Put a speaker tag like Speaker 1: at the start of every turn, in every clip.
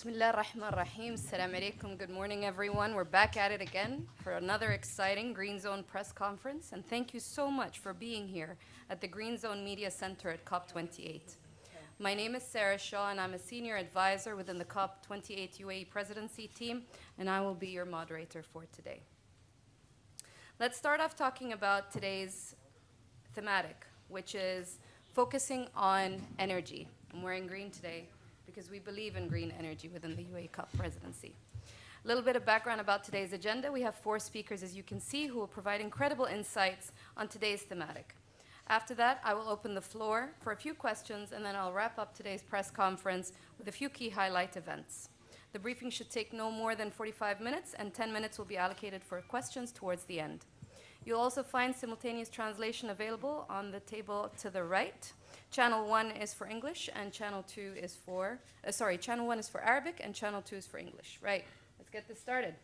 Speaker 1: Bismillah ar-Rahman ar-Rahim. Assalamu alaikum. Good morning, everyone. We're back at it again for another exciting Green Zone press conference. And thank you so much for being here at the Green Zone Media Center at COP28. My name is Sarah Shaw, and I'm a senior advisor within the COP28 UAE presidency team, and I will be your moderator for today. Let's start off talking about today's thematic, which is focusing on energy. I'm wearing green today because we believe in green energy within the UAE COP presidency. A little bit of background about today's agenda. We have 4 speakers, as you can see, who will provide incredible insights on today's thematic. After that, I will open the floor for a few questions, and then I'll wrap up today's press conference with a few key highlight events. The briefing should take no more than 45 minutes, and 10 minutes will be allocated for questions towards the end. You'll also find simultaneous translation available on the table to the right. Channel 1 is for English, and Channel 2 is for, Channel 1 is for Arabic, and Channel 2 is for English. Right, let's get this started.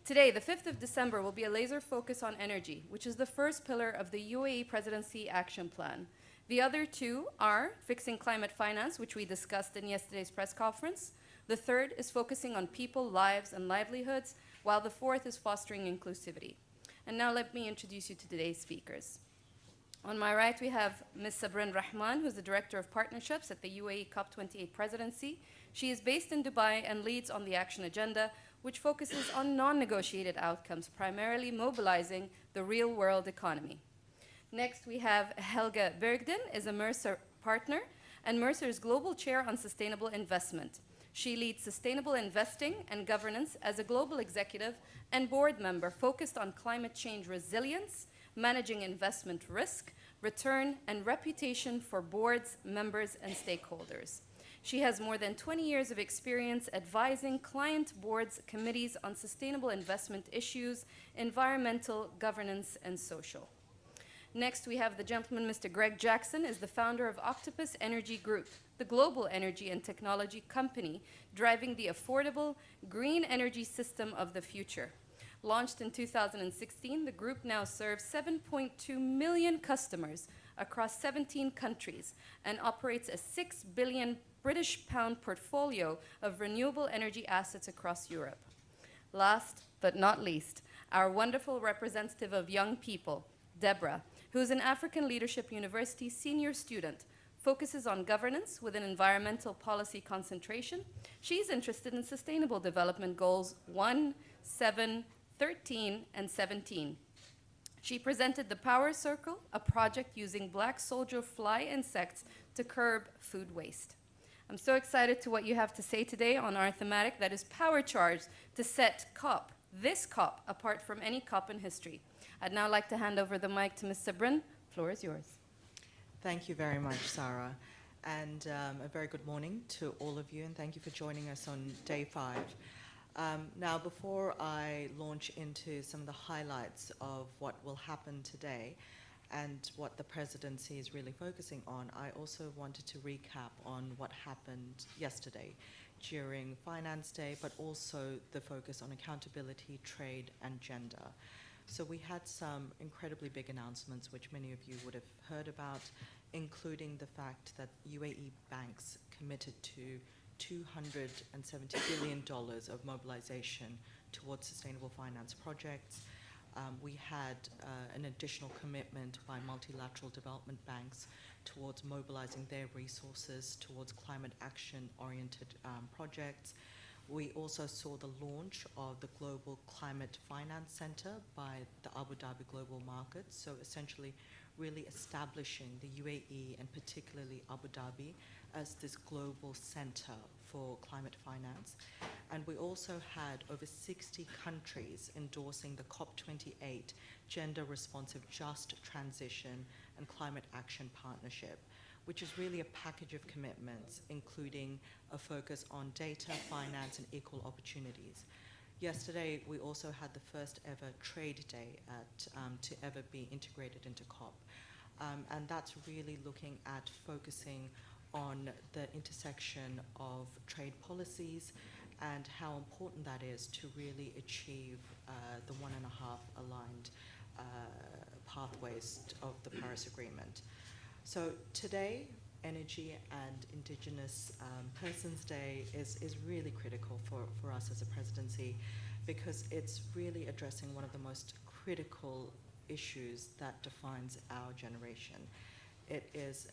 Speaker 1: Today, the 5th of December, will be a laser focus on energy, which is the first pillar of the UAE Presidency Action Plan. The other 2 are fixing climate finance, which we discussed in yesterday's press conference. The third is focusing on people, lives, and livelihoods, while the 4th is fostering inclusivity. And now let me introduce you to today's speakers. On my right, we have Ms. Sabrin Rahman, who's the Director of Partnerships at the UAE COP28 Presidency. She is based in Dubai and leads on the action agenda, which focuses on non-negotiated outcomes, primarily mobilizing the real-world economy. Next, we have Helga Bergden, is a Mercer partner and Mercer's Global Chair on Sustainable Investment. She leads sustainable investing and governance as a global executive and board member focused on climate change resilience, managing investment risk, return, and reputation for boards, members, and stakeholders. She has more than 20 years of experience advising client boards, committees on sustainable investment issues, environmental, governance, and social. Next, we have the gentleman, Mr. Greg Jackson, is the founder of Octopus Energy Group, the global energy and technology company driving the affordable green energy system of the future. Launched in 2016, the group now serves 7.2 million customers across 17 countries and operates a 6 billion British pound portfolio of renewable energy assets across Europe. Last but not least, our wonderful representative of young people, Deborah, who is an African Leadership University senior student, focuses on governance with an environmental policy concentration. She's interested in Sustainable Development Goals 1, 7, 13, and 17. She presented the Power Circle, a project using black soldier fly insects to curb food waste. I'm so excited to what you have to say today on our thematic that is power charged to set COP, this COP, apart from any COP in history. I'd now like to hand over the mic to Ms. Sabrin. Floor is yours.
Speaker 2: Thank you very much, Sarah. And a very good morning to all of you, and thank you for joining us on day 5. Now, before I launch into some of the highlights of what will happen today and what the presidency is really focusing on, I also wanted to recap on what happened yesterday during Finance Day, but also the focus on accountability, trade, and gender. So we had some incredibly big announcements, which many of you would have heard about, including the fact that UAE banks committed to $270 billion of mobilization towards sustainable finance projects. We had an additional commitment by multilateral development banks towards mobilizing their resources towards climate action-oriented projects. We also saw the launch of the Global Climate Finance Center by the Abu Dhabi Global Markets, so essentially really establishing the UAE and particularly Abu Dhabi as this global center for climate finance. And we also had over 60 countries endorsing the COP28 Gender Responsive Just Transition and Climate Action Partnership, which is really a package of commitments, including a focus on data, finance, and equal opportunities. Yesterday, we also had the first ever trade day to ever be integrated into COP. And that's really looking at focusing on the intersection of trade policies and how important that is to really achieve the 1.5 aligned pathways of the Paris Agreement. So today, Energy and Indigenous Persons Day is really critical for us as a presidency, because it's really addressing one of the most critical issues that defines our generation. It is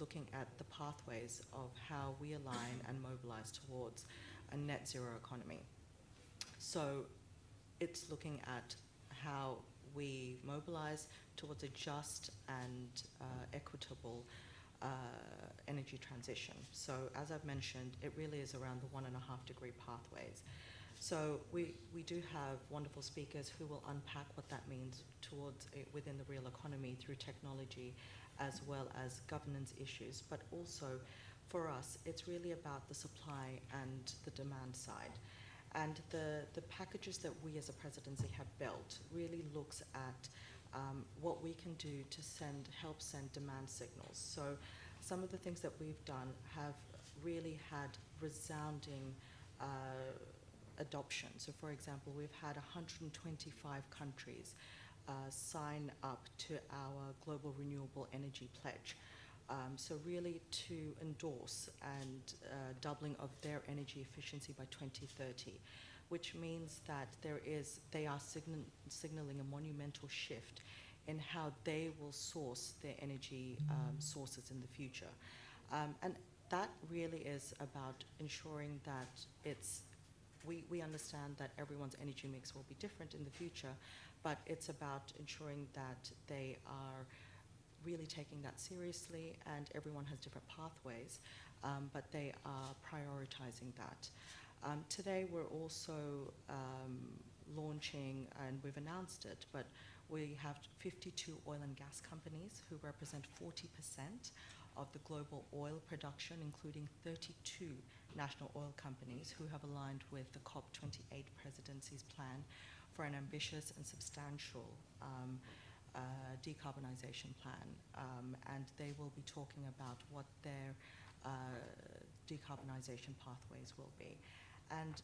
Speaker 2: looking at the pathways of how we align and mobilize towards a net zero economy. So it's looking at how we mobilize towards a just and equitable energy transition. So as I've mentioned, it really is around the 1.5 degree pathways. So we do have wonderful speakers who will unpack what that means towards within the real economy through technology, as well as governance issues. But also for us, it's really about the supply and the demand side. And the packages that we as a presidency have built really looks at what we can do to help send demand signals. So some of the things that we've done have really had resounding adoption. So for example, we've had 125 countries sign up to our Global Renewable Energy Pledge. So really to endorse and doubling of their energy efficiency by 2030, which means that they are signaling a monumental shift in how they will source their energy sources in the future. And that really is about ensuring that we understand that everyone's energy mix will be different in the future, but it's about ensuring that they are really taking that seriously, and everyone has different pathways, but they are prioritizing that. Today we're also launching, and we've announced it, but we have 52 oil and gas companies who represent 40% of the global oil production, including 32 national oil companies who have aligned with the COP28 presidency's plan for an ambitious and substantial decarbonization plan, and they will be talking about what their decarbonization pathways will be. And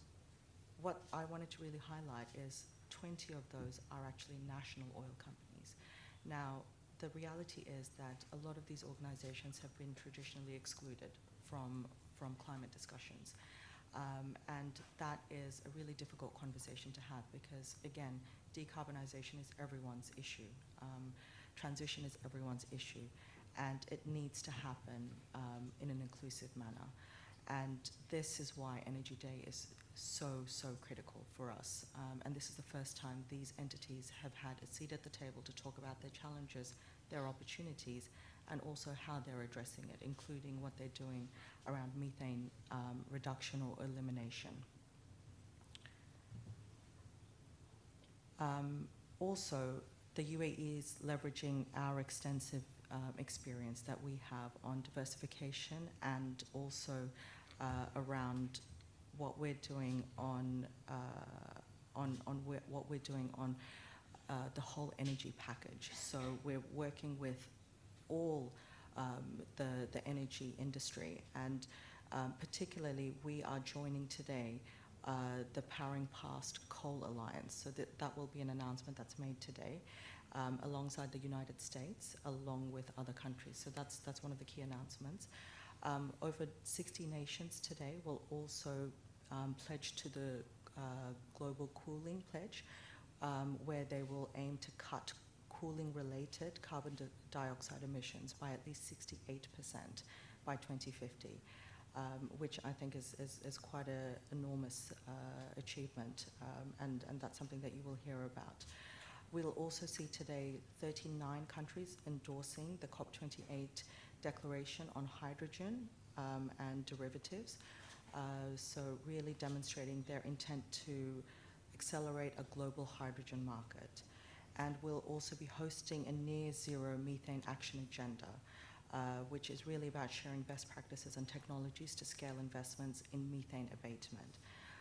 Speaker 2: what I wanted to really highlight is 20 of those are actually national oil companies. Now, the reality is that a lot of these organizations have been traditionally excluded from climate discussions. And that is a really difficult conversation to have, because, again, decarbonization is everyone's issue. Transition is everyone's issue, and it needs to happen in an inclusive manner. And this is why Energy Day is so critical for us. And this is the first time these entities have had a seat at the table to talk about their challenges, their opportunities, and also how they're addressing it, including what they're doing around methane reduction or elimination. Also, the UAE is leveraging our extensive experience that we have on diversification, and also around what we're doing on what we're doing on the whole energy package. So we're working with all the energy industry, and particularly we are joining today the Powering Past Coal Alliance. So that will be an announcement that's made today, alongside the United States, along with other countries. So that's one of the key announcements. Over 60 nations today will also pledge to the Global Cooling Pledge, where they will aim to cut cooling-related carbon dioxide emissions by at least 68% by 2050, which I think is quite an enormous achievement, and that's something that you will hear about. We'll also see today 39 countries endorsing the COP28 declaration on hydrogen and derivatives, so really demonstrating their intent to accelerate a global hydrogen market. And we'll also be hosting a near-zero methane action agenda, which is really about sharing best practices and technologies to scale investments in methane abatement.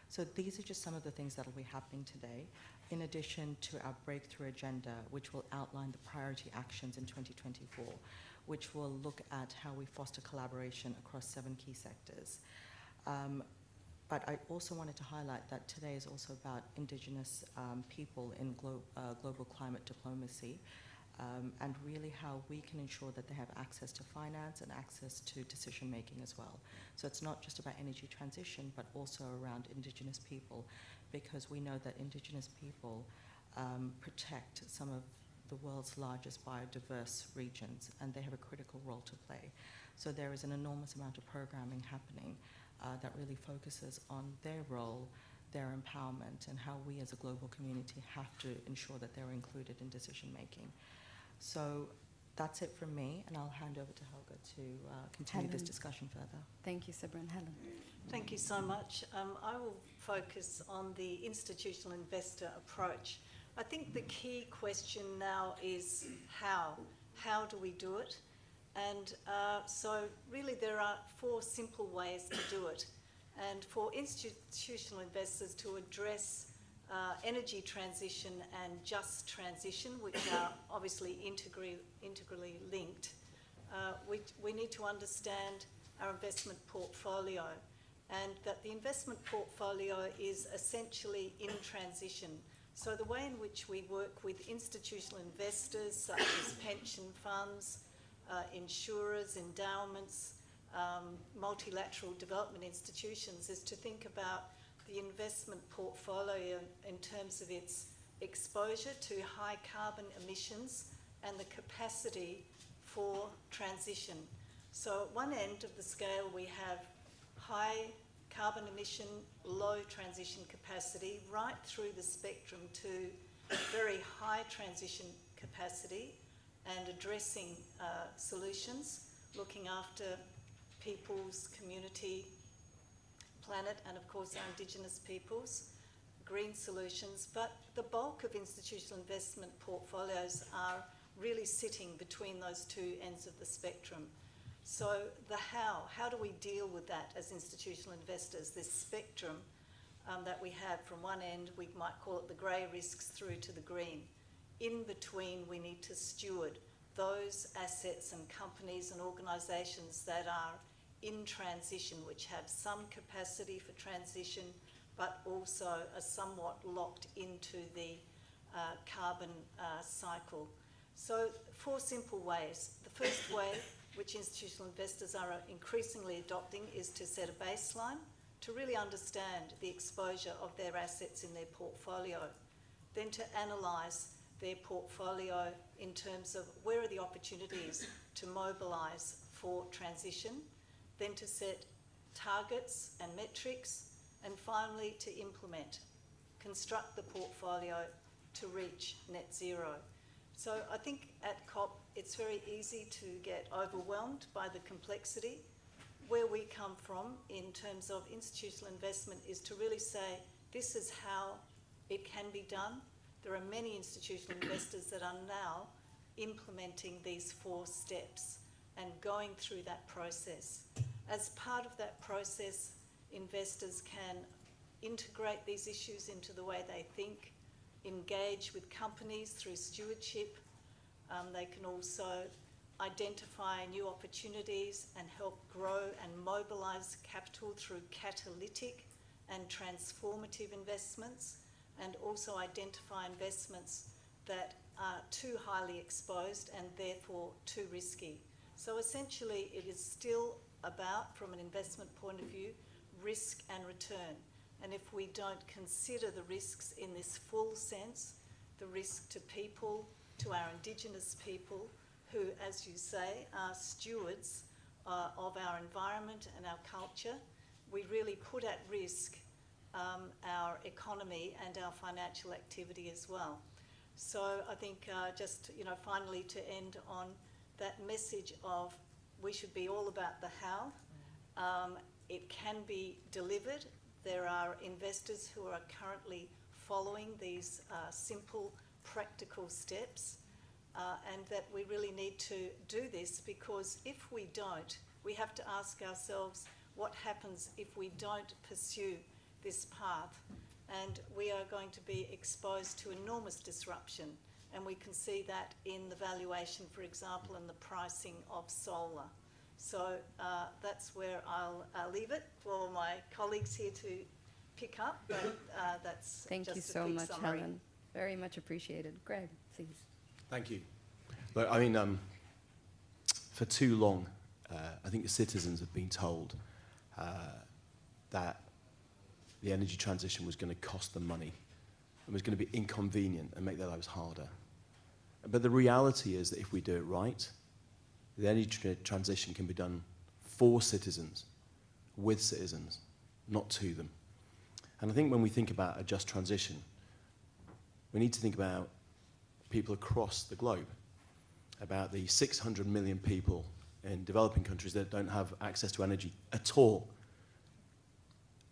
Speaker 2: So these are just some of the things that will be happening today, in addition to our breakthrough agenda, which will outline the priority actions in 2024, which will look at how we foster collaboration across 7 key sectors. But I also wanted to highlight that today is also about Indigenous people in global climate diplomacy, and really how we can ensure that they have access to finance and access to decision making as well. So it's not just about energy transition, but also around Indigenous people, because we know that Indigenous people protect some of the world's largest biodiverse regions, and they have a critical role to play. So there is an enormous amount of programming happening that really focuses on their role, their empowerment, and how we as a global community have to ensure that they're included in decision making. So that's it from me, and I'll hand over to Helga to continue this
Speaker 1: Helen.
Speaker 2: discussion further.
Speaker 1: Thank you, Sabrin. Helen.
Speaker 3: Thank you so much. I will focus on the institutional investor approach. I think the key question now is how. How do we do it? And so really there are 4 simple ways to do it. And for institutional investors to address energy transition and just transition, which are obviously integrally linked, we need to understand our investment portfolio, and that the investment portfolio is essentially in transition. So the way in which we work with institutional investors such as pension funds, insurers, endowments, multilateral development institutions is to think about the investment portfolio in terms of its exposure to high carbon emissions and the capacity for transition. So at one end of the scale we have high carbon emission, low transition capacity, right through the spectrum to very high transition capacity and addressing solutions, looking after people's community, planet, and of course our Indigenous peoples, green solutions. But the bulk of institutional investment portfolios are really sitting between those 2 ends of the spectrum. So the how do we deal with that as institutional investors, this spectrum that we have from one end, we might call it the grey risks, through to the green. In between, we need to steward those assets and companies and organisations that are in transition, which have some capacity for transition, but also are somewhat locked into the carbon cycle. So 4 simple ways. The first way, which institutional investors are increasingly adopting, is to set a baseline to really understand the exposure of their assets in their portfolio. Then to analyse their portfolio in terms of where are the opportunities to mobilise for transition, then to set targets and metrics, and finally to implement, construct the portfolio to reach net zero. So I think at COP it's very easy to get overwhelmed by the complexity. Where we come from in terms of institutional investment is to really say this is how it can be done. There are many institutional investors that are now implementing these 4 steps and going through that process. As part of that process, investors can integrate these issues into the way they think, engage with companies through stewardship. They can also identify new opportunities and help grow and mobilise capital through catalytic and transformative investments, and also identify investments that are too highly exposed and therefore too risky. So essentially it is still about, from an investment point of view, risk and return. And if we don't consider the risks in this full sense, the risk to people, to our Indigenous people, who, as you say, are stewards of our environment and our culture, we really put at risk our economy and our financial activity as well. So I think just, finally to end on that message of we should be all about the how. It can be delivered. There are investors who are currently following these simple, practical steps, and that we really need to do this, because if we don't, we have to ask ourselves what happens if we don't pursue this path, and we are going to be exposed to enormous disruption, and we can see that in the valuation, for example, and the pricing of solar. So that's where I'll leave it for my colleagues here to pick up, but that's
Speaker 1: Thank
Speaker 3: just
Speaker 1: you
Speaker 3: a
Speaker 1: so
Speaker 3: quick
Speaker 1: much,
Speaker 3: summary.
Speaker 1: Helen. Very much appreciated. Greg, please.
Speaker 4: Thank you. Look, I mean, for too long, I think the citizens have been told that the energy transition was going to cost them money and was going to be inconvenient and make their lives harder. But the reality is that if we do it right, the energy transition can be done for citizens, with citizens, not to them. And I think when we think about a just transition, we need to think about people across the globe, about the 600 million people in developing countries that don't have access to energy at all,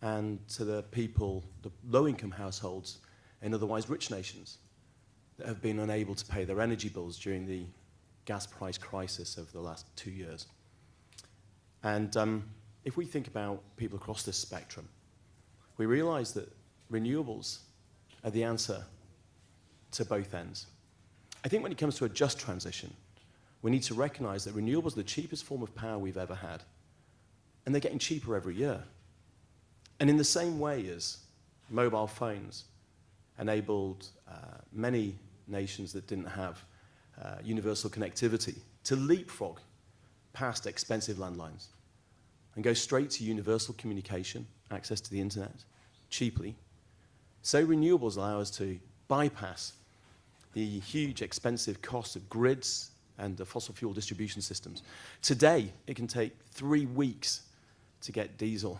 Speaker 4: and to the people, the low-income households in otherwise rich nations that have been unable to pay their energy bills during the gas price crisis of the last 2 years. And if we think about people across this spectrum, we realize that renewables are the answer to both ends. I think when it comes to a just transition, we need to recognize that renewables are the cheapest form of power we've ever had, and they're getting cheaper every year. And in the same way as mobile phones enabled many nations that didn't have universal connectivity to leapfrog past expensive landlines and go straight to universal communication, access to the internet, cheaply, so renewables allow us to bypass the huge expensive cost of grids and the fossil fuel distribution systems. Today, it can take 3 weeks to get diesel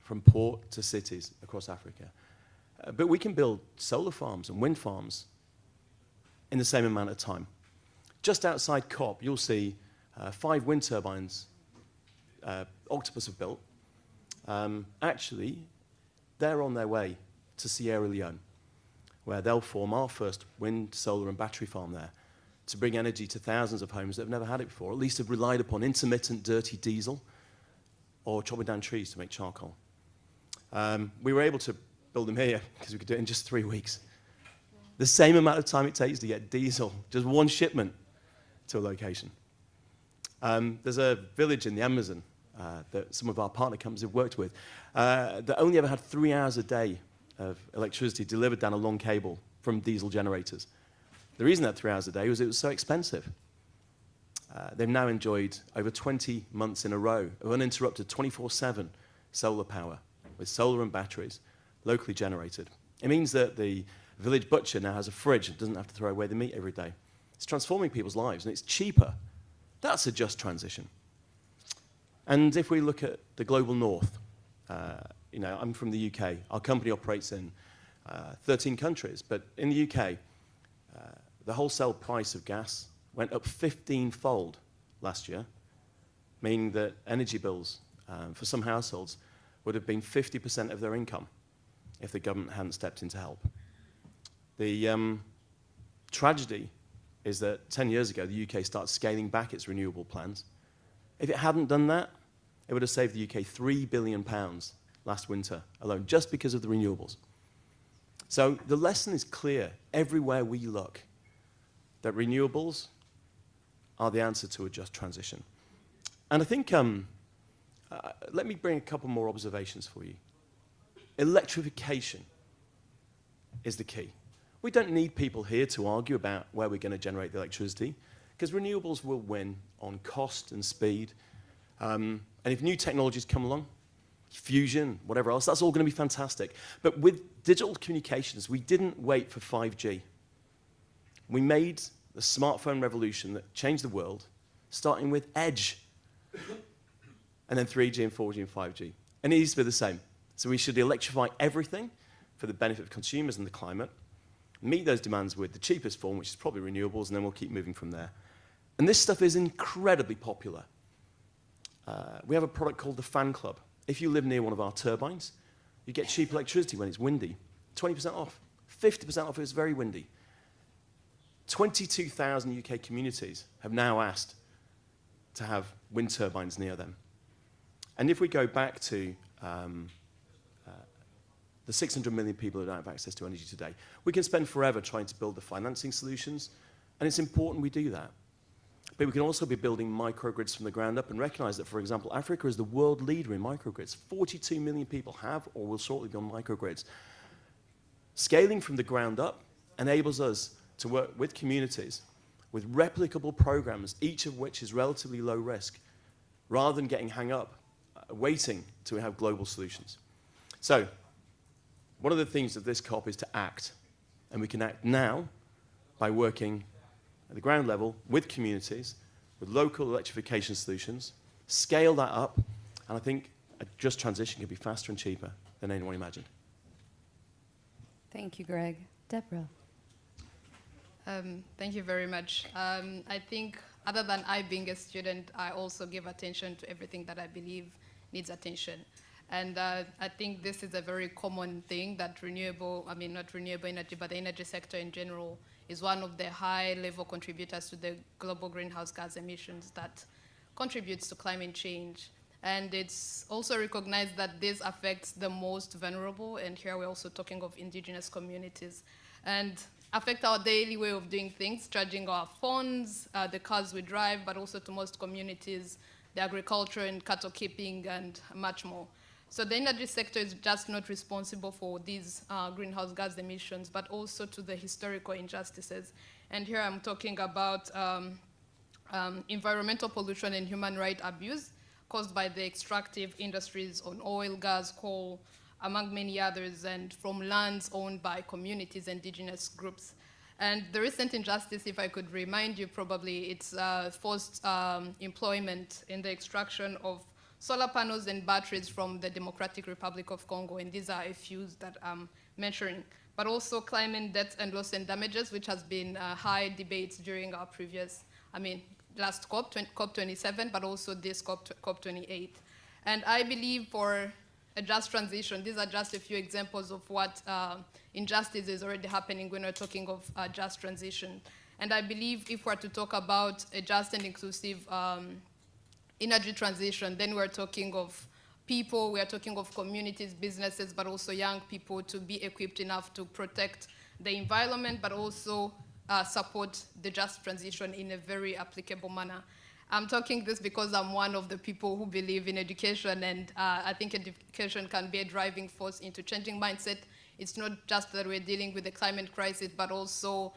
Speaker 4: from port to cities across Africa. But we can build solar farms and wind farms in the same amount of time. Just outside COP, you'll see 5 wind turbines Octopus have built. Actually, they're on their way to Sierra Leone, where they'll form our first wind, solar, and battery farm there to bring energy to thousands of homes that have never had it before, at least have relied upon intermittent, dirty diesel or chopping down trees to make charcoal. We were able to build them here because we could do it in just 3 weeks. The same amount of time it takes to get diesel, just one shipment to a location. There's a village in the Amazon that some of our partner companies have worked with that only ever had 3 hours a day of electricity delivered down a long cable from diesel generators. The reason that 3 hours a day was it was so expensive. They've now enjoyed over 20 months in a row of uninterrupted 24/7 solar power with solar and batteries, locally generated. It means that the village butcher now has a fridge and doesn't have to throw away the meat every day. It's transforming people's lives, and it's cheaper. That's a just transition. And if we look at the global north, I'm from the UK. Our company operates in 13 countries, but in the UK, the wholesale price of gas went up 15-fold last year, meaning that energy bills for some households would have been 50% of their income if the government hadn't stepped in to help. The tragedy is that 10 years ago, the UK started scaling back its renewable plans. If it hadn't done that, it would have saved the UK £3 billion last winter alone, just because of the renewables. So the lesson is clear everywhere we look, that renewables are the answer to a just transition. And I think, let me bring a couple more observations for you. Electrification is the key. We don't need people here to argue about where we're going to generate the electricity, because renewables will win on cost and speed. And if new technologies come along, fusion, whatever else, that's all going to be fantastic. But with digital communications, we didn't wait for 5G. We made the smartphone revolution that changed the world, starting with Edge, and then 3G and 4G and 5G. And it needs to be the same. So we should electrify everything for the benefit of consumers and the climate, meet those demands with the cheapest form, which is probably renewables, and then we'll keep moving from there. And this stuff is incredibly popular. We have a product called the Fan Club. If you live near one of our turbines, you get cheap electricity when it's windy. 20% off, 50% off if it's very windy. 22,000 UK communities have now asked to have wind turbines near them. And if we go back to the 600 million people who don't have access to energy today, we can spend forever trying to build the financing solutions, and it's important we do that. But we can also be building microgrids from the ground up and recognize that, for example, Africa is the world leader in microgrids. 42 million people have or will shortly be on microgrids. Scaling from the ground up enables us to work with communities with replicable programs, each of which is relatively low risk, rather than getting hung up, waiting to have global solutions. So, one of the themes of this COP is to act. And we can act now by working at the ground level with communities, with local electrification solutions, scale that up, and I think a just transition can be faster and cheaper than anyone imagined.
Speaker 1: Thank you, Greg. Deborah.
Speaker 5: Thank you very much. I think other than I being a student, I also give attention to everything that I believe needs attention. And I think this is a very common thing that not renewable energy, but the energy sector in general is one of the high-level contributors to the global greenhouse gas emissions that contributes to climate change. And it's also recognized that this affects the most vulnerable, and here we're also talking of indigenous communities, and affect our daily way of doing things, charging our phones, the cars we drive, but also to most communities, the agriculture and cattle keeping, and much more. So the energy sector is just not responsible for these greenhouse gas emissions, but also to the historical injustices. And here I'm talking about environmental pollution and human rights abuse caused by the extractive industries on oil, gas, coal, among many others, and from lands owned by communities, indigenous groups. And the recent injustice, if I could remind you probably, it's forced employment in the extraction of solar panels and batteries from the Democratic Republic of Congo, and these are a few that I'm mentioning. But also climate deaths and loss and damages, which has been high debates during our previous, last COP, COP27, but also this COP28. And I believe for a just transition, these are just a few examples of what injustice is already happening when we're talking of just transition. And I believe if we're to talk about a just and inclusive energy transition, then we're talking of people, we are talking of communities, businesses, but also young people to be equipped enough to protect the environment, but also support the just transition in a very applicable manner. I'm talking this because I'm one of the people who believe in education, and I think education can be a driving force into changing mindset. It's not just that we're dealing with the climate crisis, but also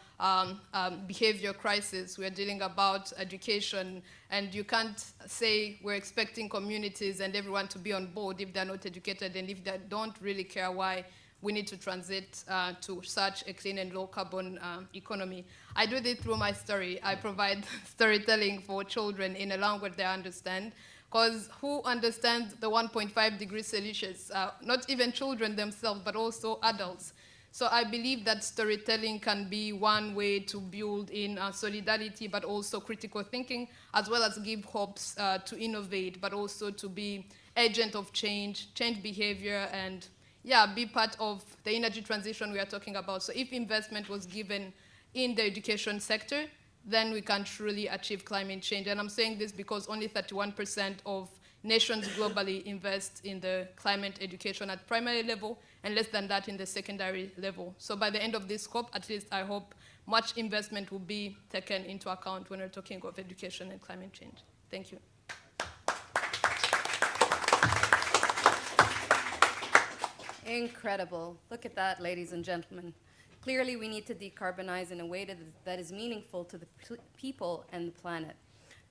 Speaker 5: behavior crisis. We're dealing about education, and you can't say we're expecting communities and everyone to be on board if they're not educated and if they don't really care why we need to transit to such a clean and low carbon economy. I do this through my story. I provide storytelling for children in a language they understand, because who understands the 1.5 degrees Celsius? Not even children themselves, but also adults. So I believe that storytelling can be one way to build in solidarity, but also critical thinking, as well as give hopes to innovate, but also to be agent of change, change behavior, and be part of the energy transition we are talking about. So if investment was given in the education sector, then we can truly achieve climate change. And I'm saying this because only 31% of nations globally invest in the climate education at primary level, and less than that in the secondary level. So by the end of this COP, at least I hope much investment will be taken into account when we're talking of education and climate change. Thank you.
Speaker 1: Incredible. Look at that, ladies and gentlemen. Clearly, we need to decarbonize in a way that is meaningful to the people and the planet.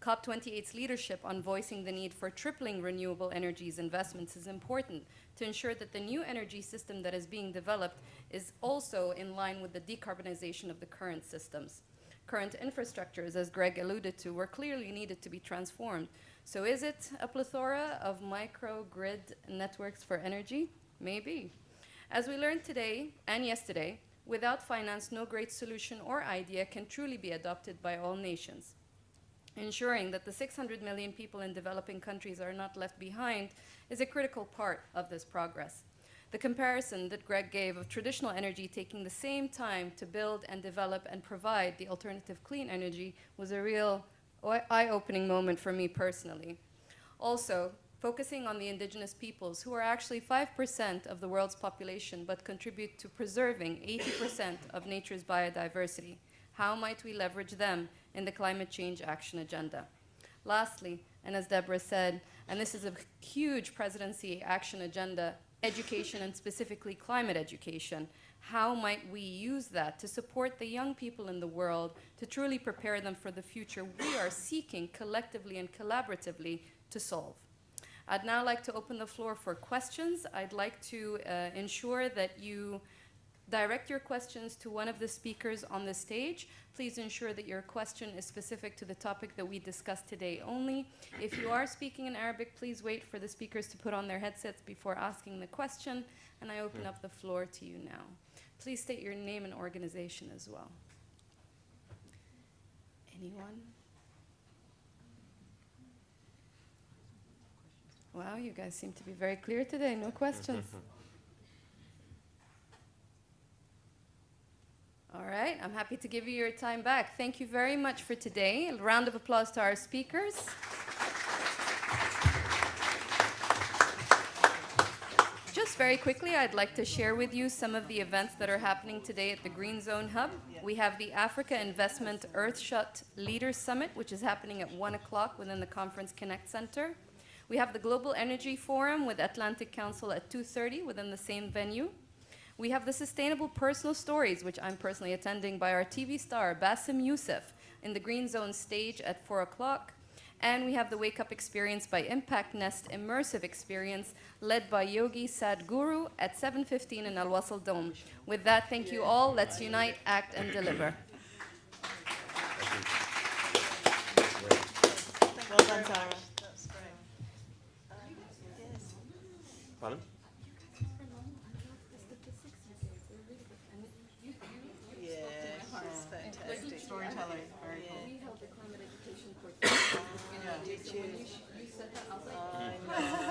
Speaker 1: COP28's leadership on voicing the need for tripling renewable energies investments is important to ensure that the new energy system that is being developed is also in line with the decarbonization of the current systems. Current infrastructures, as Greg alluded to, were clearly needed to be transformed. So is it a plethora of microgrid networks for energy? Maybe. As we learned today and yesterday, without finance, no great solution or idea can truly be adopted by all nations. Ensuring that the 600 million people in developing countries are not left behind is a critical part of this progress. The comparison that Greg gave of traditional energy taking the same time to build and develop and provide the alternative clean energy was a real eye-opening moment for me personally. Also, focusing on the indigenous peoples, who are actually 5% of the world's population but contribute to preserving 80% of nature's biodiversity. How might we leverage them in the climate change action agenda? Lastly, and as Deborah said, and this is a huge presidency action agenda education and specifically climate education. How might we use that to support the young people in the world to truly prepare them for the future we are seeking collectively and collaboratively to solve? I'd now like to open the floor for questions. I'd like to ensure that you direct your questions to one of the speakers on the stage. Please ensure that your question is specific to the topic that we discussed today only. If you are speaking in Arabic, please wait for the speakers to put on their headsets before asking the question, and I open up the floor to you now. Please state your name and organization as well. Anyone? Wow, you guys seem to be very clear today. No questions. All right, I'm happy to give you your time back. Thank you very much for today. A round of applause to our speakers. Just very quickly, I'd like to share with you some of the events that are happening today at the Green Zone Hub. We have the Africa Investment Earthshot Leaders Summit, which is happening at 1 o'clock within the Conference Connect Center. We have the Global Energy Forum with Atlantic Council at 2:30 within the same venue. We have the Sustainable Personal Stories, which I'm personally attending by our TV star, Bassem Youssef, in the Green Zone stage at 4 o'clock. And we have the Wake Up Experience by Impact Nest Immersive Experience, led by Yogi Sadhguru at 7:15 in Al Wasl Dome. With that, thank you all. Let's unite, act, and deliver.
Speaker 2: Well done, Sarah.
Speaker 3: That's great. Yes.
Speaker 4: Pardon?
Speaker 3: Yeah, she's fantastic.
Speaker 2: Storytelling, very cool.
Speaker 1: We held the climate education portfolio.
Speaker 3: Did you?
Speaker 1: You said that, I was like,
Speaker 3: I know.